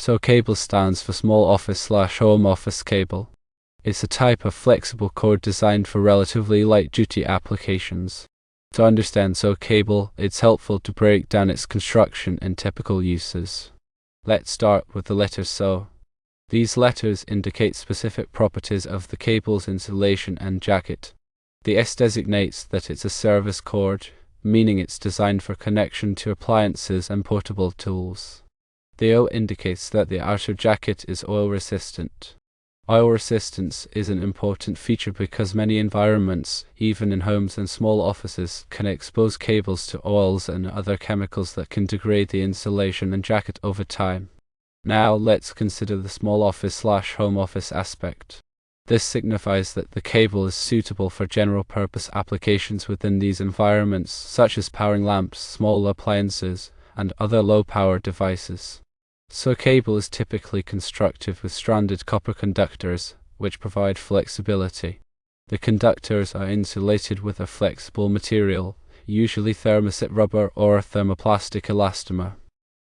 So cable stands for small office/home office cable. It's a type of flexible cord designed for relatively light-duty applications. To understand SO cable, it's helpful to break down its construction and typical uses. Let's start with the letter SO. These letters indicate specific properties of the cable's insulation and jacket. The S designates that it's a service cord, meaning it's designed for connection to appliances and portable tools. The O indicates that the outer jacket is oil resistant. Oil resistance is an important feature because many environments, even in homes and small offices, can expose cables to oils and other chemicals that can degrade the insulation and jacket over time. Now let's consider the small office/home office aspect. This signifies that the cable is suitable for general-purpose applications within these environments, such as powering lamps, small appliances, and other low-power devices. SO cable is typically constructed with stranded copper conductors, which provide flexibility. The conductors are insulated with a flexible material, usually thermoset rubber or thermoplastic elastomer.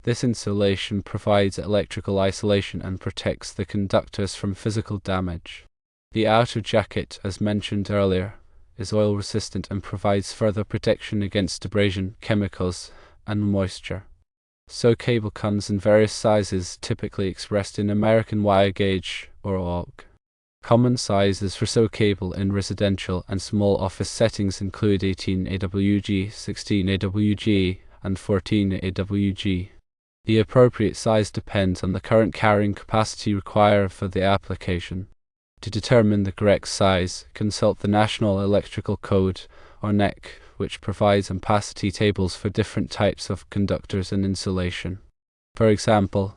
This insulation provides electrical isolation and protects the conductors from physical damage. The outer jacket, as mentioned earlier, is oil resistant and provides further protection against abrasion, chemicals, and moisture. SO cable comes in various sizes, typically expressed in American wire gauge or AUG. Common sizes for SO cable in residential and small office settings include 18 AWG, 16 AWG, and 14 AWG. The appropriate size depends on the current carrying capacity required for the application. To determine the correct size, consult the National Electrical Code, or NEC, which provides ampacity tables for different types of conductors and insulation. For example,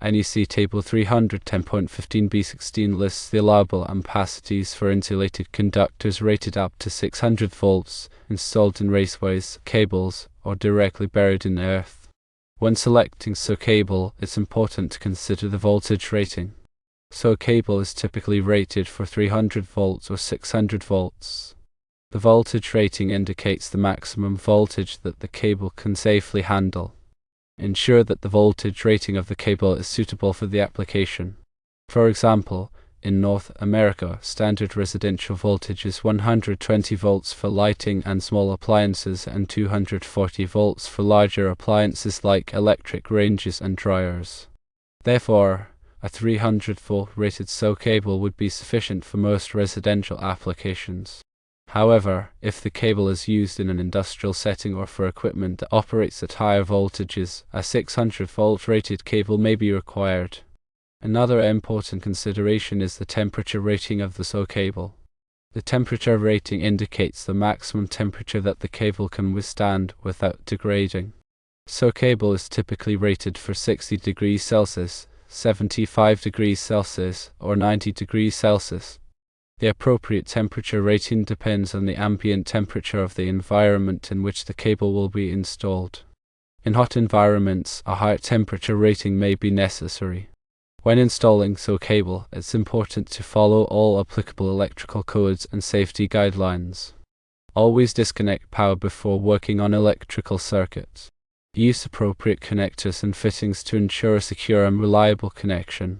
NEC Table 310.15b16 lists the allowable ampacities for insulated conductors rated up to 600 volts, installed in raceways, cables, or directly buried in earth. When selecting SO cable, it's important to consider the voltage rating. SO cable is typically rated for 300 volts or 600 volts. The voltage rating indicates the maximum voltage that the cable can safely handle. Ensure that the voltage rating of the cable is suitable for the application. For example, in North America, standard residential voltage is 120 volts for lighting and small appliances and 240 volts for larger appliances like electric ranges and dryers. Therefore, a 300-volt rated SO cable would be sufficient for most residential applications. However, if the cable is used in an industrial setting or for equipment that operates at higher voltages, a 600-volt rated cable may be required. Another important consideration is the temperature rating of the SO cable. The temperature rating indicates the maximum temperature that the cable can withstand without degrading. SO cable is typically rated for 60 degrees Celsius, 75 degrees Celsius, or 90 degrees Celsius. The appropriate temperature rating depends on the ambient temperature of the environment in which the cable will be installed. In hot environments, a higher temperature rating may be necessary. When installing SO cable, it's important to follow all applicable electrical codes and safety guidelines. Always disconnect power before working on electrical circuits. Use appropriate connectors and fittings to ensure a secure and reliable connection.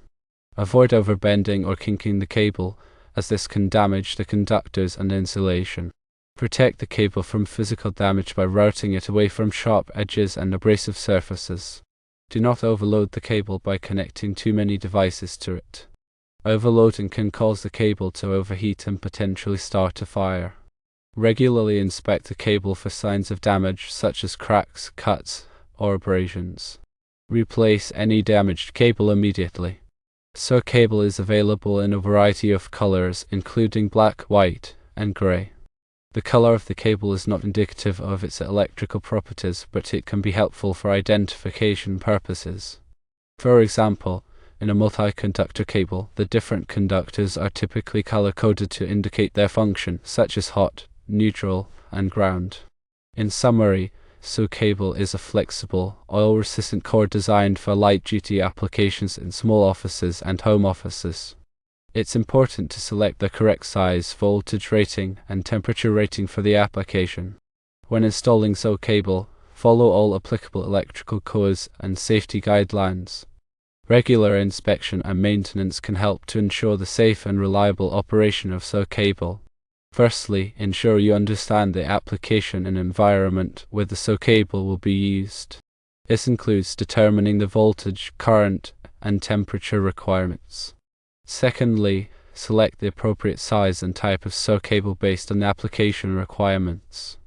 Avoid overbending or kinking the cable, as this can damage the conductors and insulation. Protect the cable from physical damage by routing it away from sharp edges and abrasive surfaces. Do not overload the cable by connecting too many devices to it. Overloading can cause the cable to overheat and potentially start a fire. Regularly inspect the cable for signs of damage such as cracks, cuts, or abrasions. Replace any damaged cable immediately. SO cable is available in a variety of colors, including black, white, and gray. The color of the cable is not indicative of its electrical properties, but it can be helpful for identification purposes. For example, in a multi-conductor cable, the different conductors are typically color-coded to indicate their function, such as hot, neutral, and ground. In summary, SO cable is a flexible, oil-resistant cord designed for light-duty applications in small offices and home offices. It's important to select the correct size, voltage rating, and temperature rating for the application. When installing SO cable, follow all applicable electrical codes and safety guidelines. Regular inspection and maintenance can help to ensure the safe and reliable operation of SO cable. Firstly, ensure you understand the application and environment where the SO cable will be used. This includes determining the voltage, current, and temperature requirements. Secondly, select the appropriate size and type of SO cable based on the application requirements.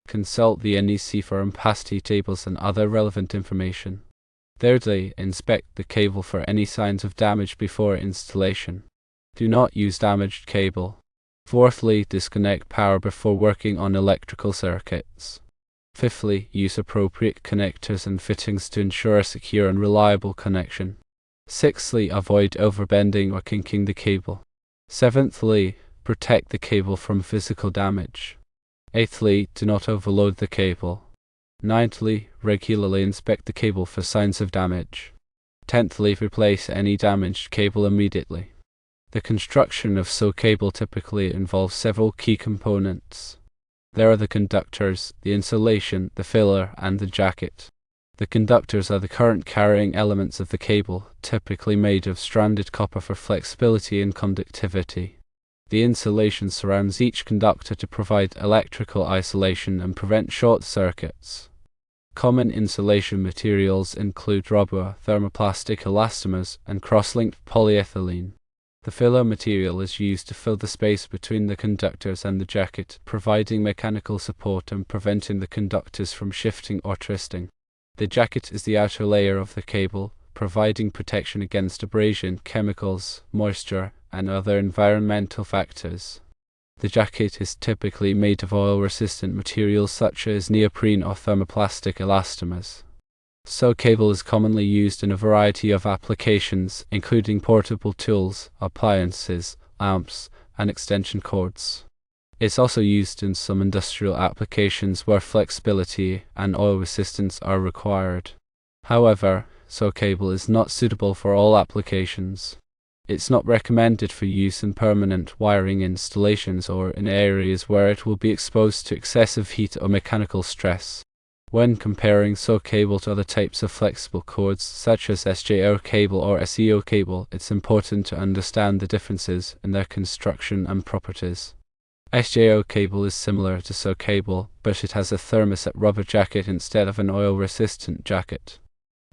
Consult the NEC for ampacity tables and other relevant information. Thirdly, inspect the cable for any signs of damage before installation. Do not use damaged cable. Fourthly, disconnect power before working on electrical circuits. Fifthly, use appropriate connectors and fittings to ensure a secure and reliable connection. Sixthly, avoid overbending or kinking the cable. Seventhly, protect the cable from physical damage. Eighthly, do not overload the cable. Ninthly, regularly inspect the cable for signs of damage. Tenthly, replace any damaged cable immediately. The construction of SO cable typically involves several key components. There are the conductors, the insulation, the filler, and the jacket. The conductors are the current carrying elements of the cable, typically made of stranded copper for flexibility and conductivity. The insulation surrounds each conductor to provide electrical isolation and prevent short circuits. Common insulation materials include rubber, thermoplastic elastomers, and cross-linked polyethylene. The filler material is used to fill the space between the conductors and the jacket, providing mechanical support and preventing the conductors from shifting or twisting. The jacket is the outer layer of the cable, providing protection against abrasion, chemicals, moisture, and other environmental factors. The jacket is typically made of oil-resistant materials such as neoprene or thermoplastic elastomers. SO cable is commonly used in a variety of applications, including portable tools, appliances, lamps, and extension cords. It's also used in some industrial applications where flexibility and oil resistance are required. However, SO cable is not suitable for all applications. It's not recommended for use in permanent wiring installations or in areas where it will be exposed to excessive heat or mechanical stress. When comparing SO cable to other types of flexible cords, such as SJO cable or SEO cable, it's important to understand the differences in their construction and properties. SJO cable is similar to SO cable, but it has a thermoset rubber jacket instead of an oil-resistant jacket.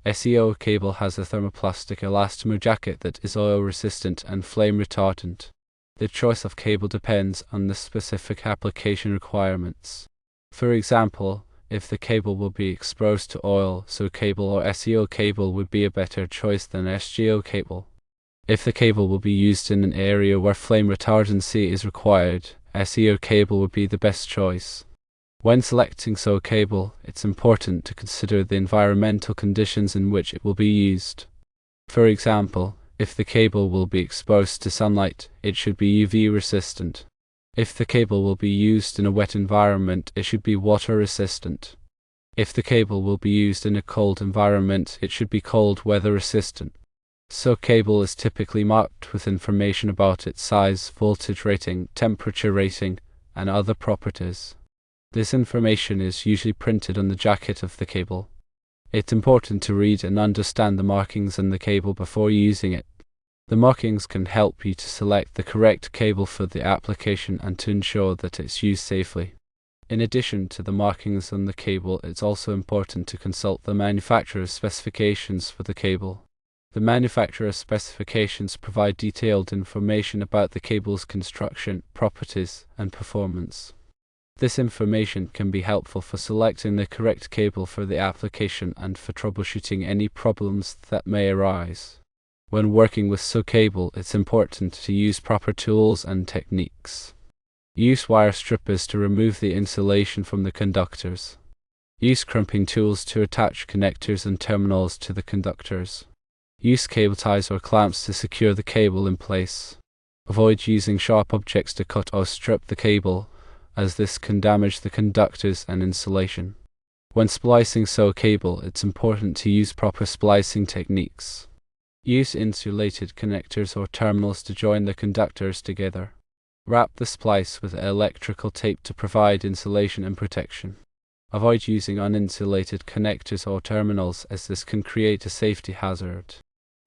SEO cable has a thermoplastic elastomer jacket that is oil-resistant and flame-retardant. The choice of cable depends on the specific application requirements. For example, if the cable will be exposed to oil, SO cable or SEO cable would be a better choice than SJO cable. If the cable will be used in an area where flame retardancy is required, SEO cable would be the best choice. When selecting SO cable, it's important to consider the environmental conditions in which it will be used. For example, if the cable will be exposed to sunlight, it should be UV resistant. If the cable will be used in a wet environment, it should be water resistant. If the cable will be used in a cold environment, it should be cold weather resistant. SO cable is typically marked with information about its size, voltage rating, temperature rating, and other properties. This information is usually printed on the jacket of the cable. It's important to read and understand the markings on the cable before using it. The markings can help you to select the correct cable for the application and to ensure that it's used safely. In addition to the markings on the cable, it's also important to consult the manufacturer's specifications for the cable. The manufacturer's specifications provide detailed information about the cable's construction, properties, and performance. This information can be helpful for selecting the correct cable for the application and for troubleshooting any problems that may arise. When working with SO cable, it's important to use proper tools and techniques. Use wire strippers to remove the insulation from the conductors. Use crimping tools to attach connectors and terminals to the conductors. Use cable ties or clamps to secure the cable in place. Avoid using sharp objects to cut or strip the cable, as this can damage the conductors and insulation. When splicing SO cable, it's important to use proper splicing techniques. Use insulated connectors or terminals to join the conductors together. Wrap the splice with electrical tape to provide insulation and protection. Avoid using uninsulated connectors or terminals, as this can create a safety hazard.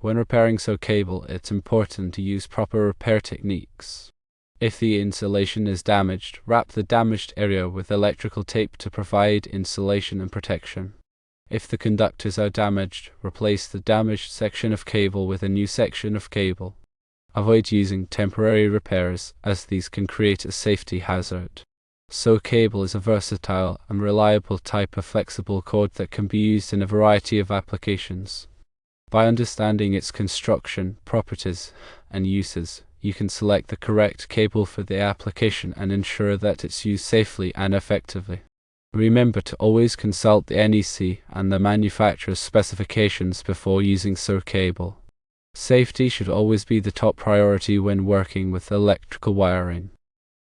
When repairing SAW cable, it's important to use proper repair techniques. If the insulation is damaged, wrap the damaged area with electrical tape to provide insulation and protection. If the conductors are damaged, replace the damaged section of cable with a new section of cable. Avoid using temporary repairs, as these can create a safety hazard. SAW cable is a versatile and reliable type of flexible cord that can be used in a variety of applications. By understanding its construction, properties, and uses, you can select the correct cable for the application and ensure that it's used safely and effectively. Remember to always consult the NEC and the manufacturer's specifications before using SAW cable. Safety should always be the top priority when working with electrical wiring.